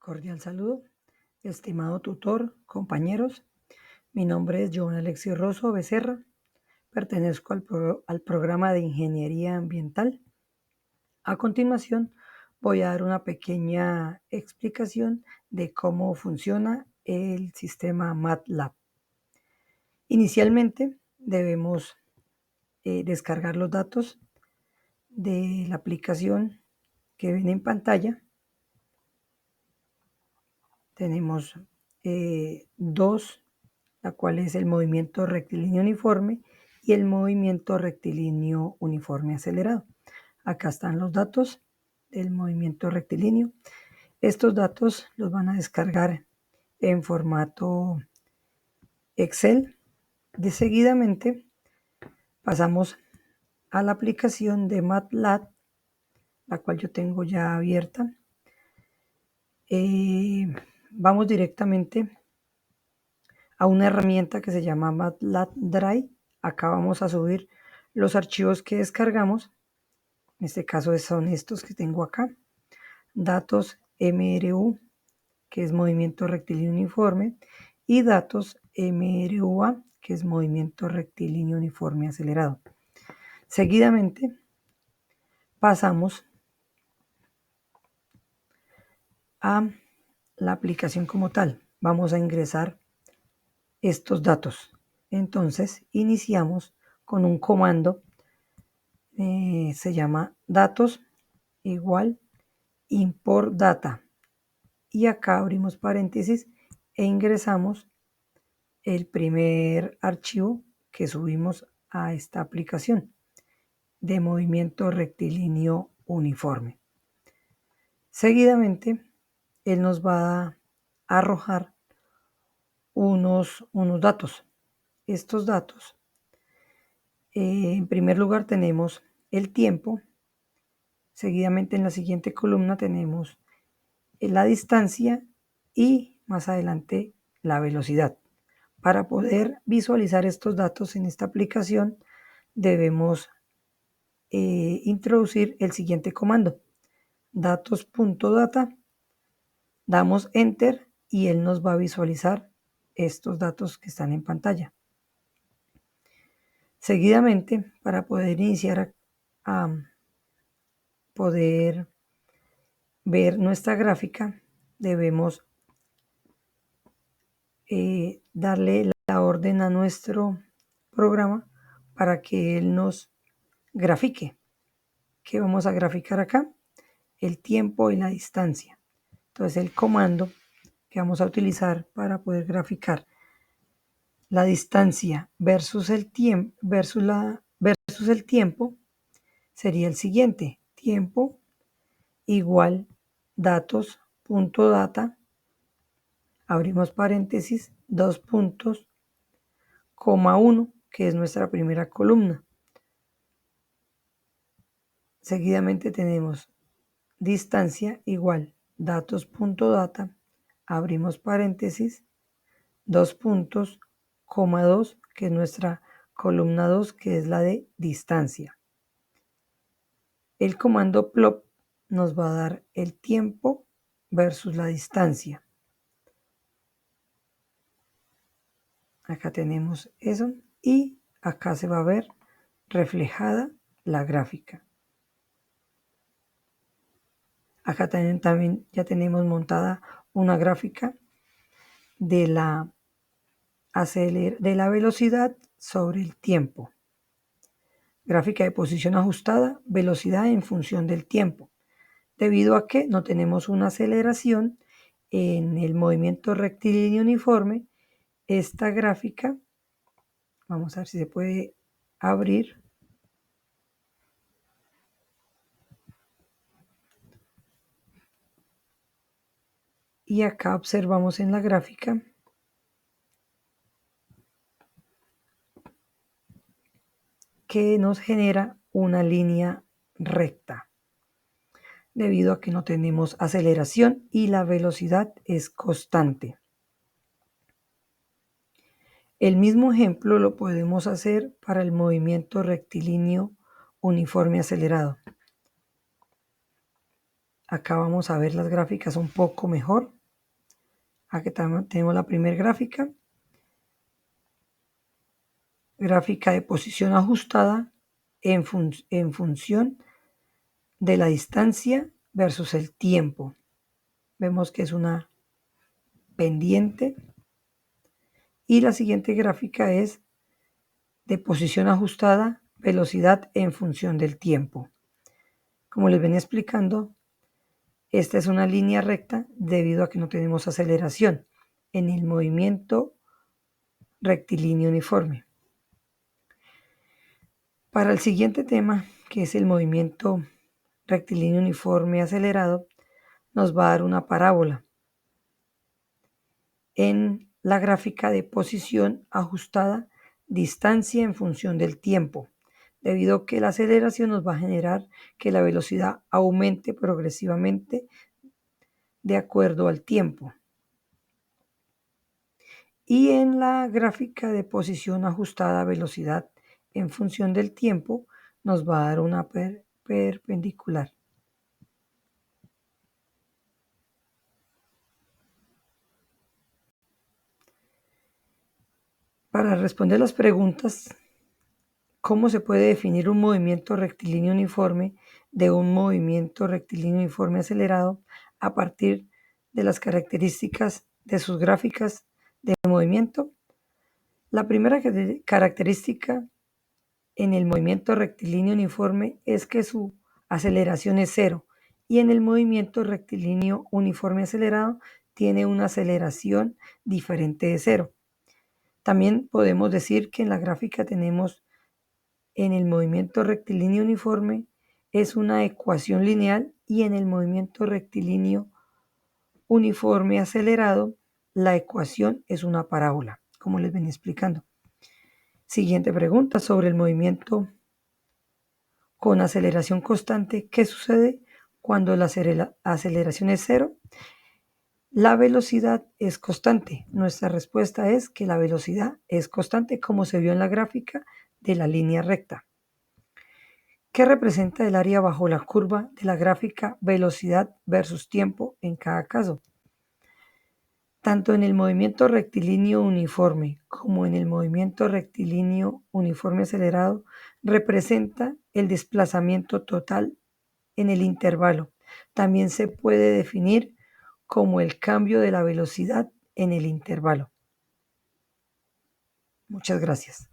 Cordial saludo, estimado tutor, compañeros. Mi nombre es Joan Alexis Rosso Becerra. Pertenezco al programa de Ingeniería Ambiental. A continuación, voy a dar una pequeña explicación de cómo funciona el sistema MATLAB. Inicialmente, debemos descargar los datos de la aplicación que ven en pantalla. Tenemos dos, la cual es el movimiento rectilíneo uniforme y el movimiento rectilíneo uniforme acelerado. Acá están los datos del movimiento rectilíneo. Estos datos los van a descargar en formato Excel. De seguidamente pasamos a la aplicación de MATLAB, la cual yo tengo ya abierta. Vamos directamente a una herramienta que se llama MATLAB Drive. Acá vamos a subir los archivos que descargamos. En este caso son estos que tengo acá. Datos MRU, que es movimiento rectilíneo uniforme, y datos MRUA, que es movimiento rectilíneo uniforme acelerado. Seguidamente pasamos a la aplicación como tal. Vamos a ingresar estos datos. Entonces iniciamos con un comando, se llama datos igual import data, y acá abrimos paréntesis e ingresamos el primer archivo que subimos a esta aplicación de movimiento rectilíneo uniforme. Seguidamente él nos va a arrojar unos datos. Estos datos, en primer lugar tenemos el tiempo. Seguidamente en la siguiente columna tenemos la distancia y más adelante la velocidad. Para poder visualizar estos datos en esta aplicación debemos introducir el siguiente comando: datos.data, damos enter y él nos va a visualizar estos datos que están en pantalla. Seguidamente, para poder iniciar a poder ver nuestra gráfica, debemos darle la orden a nuestro programa para que él nos grafique. ¿Qué vamos a graficar acá? El tiempo y la distancia. Entonces el comando que vamos a utilizar para poder graficar la distancia versus el tiempo sería el siguiente: tiempo igual datos.data, abrimos paréntesis, 2 puntos, coma 1, que es nuestra primera columna. Seguidamente tenemos distancia igual datos.data, abrimos paréntesis, 2 puntos, coma 2, que es nuestra columna 2, que es la de distancia. El comando plot nos va a dar el tiempo versus la distancia. Acá tenemos eso y acá se va a ver reflejada la gráfica. Acá también ya tenemos montada una gráfica de la velocidad sobre el tiempo. Gráfica de posición ajustada, velocidad en función del tiempo. Debido a que no tenemos una aceleración en el movimiento rectilíneo uniforme, esta gráfica, vamos a ver si se puede abrir. Y acá observamos en la gráfica que nos genera una línea recta, debido a que no tenemos aceleración y la velocidad es constante. El mismo ejemplo lo podemos hacer para el movimiento rectilíneo uniforme acelerado. Acá vamos a ver las gráficas un poco mejor. Aquí tenemos la primera gráfica. Gráfica de posición ajustada en función de la distancia versus el tiempo. Vemos que es una pendiente. Y la siguiente gráfica es de posición ajustada, velocidad en función del tiempo. Como les venía explicando, esta es una línea recta debido a que no tenemos aceleración en el movimiento rectilíneo uniforme. Para el siguiente tema, que es el movimiento rectilíneo uniforme acelerado, nos va a dar una parábola en la gráfica de posición ajustada, distancia en función del tiempo, debido a que la aceleración nos va a generar que la velocidad aumente progresivamente de acuerdo al tiempo. Y en la gráfica de posición ajustada, velocidad en función del tiempo, nos va a dar una perpendicular. Para responder las preguntas, ¿cómo se puede definir un movimiento rectilíneo uniforme de un movimiento rectilíneo uniforme acelerado a partir de las características de sus gráficas de movimiento? La primera característica en el movimiento rectilíneo uniforme es que su aceleración es cero y en el movimiento rectilíneo uniforme acelerado tiene una aceleración diferente de cero. También podemos decir que en la gráfica tenemos en el movimiento rectilíneo uniforme es una ecuación lineal y en el movimiento rectilíneo uniforme acelerado la ecuación es una parábola, como les venía explicando. Siguiente pregunta sobre el movimiento con aceleración constante. ¿Qué sucede cuando la aceleración es cero? La velocidad es constante. Nuestra respuesta es que la velocidad es constante, como se vio en la gráfica de la línea recta. ¿Qué representa el área bajo la curva de la gráfica velocidad versus tiempo en cada caso? Tanto en el movimiento rectilíneo uniforme como en el movimiento rectilíneo uniforme acelerado representa el desplazamiento total en el intervalo. También se puede definir como el cambio de la velocidad en el intervalo. Muchas gracias.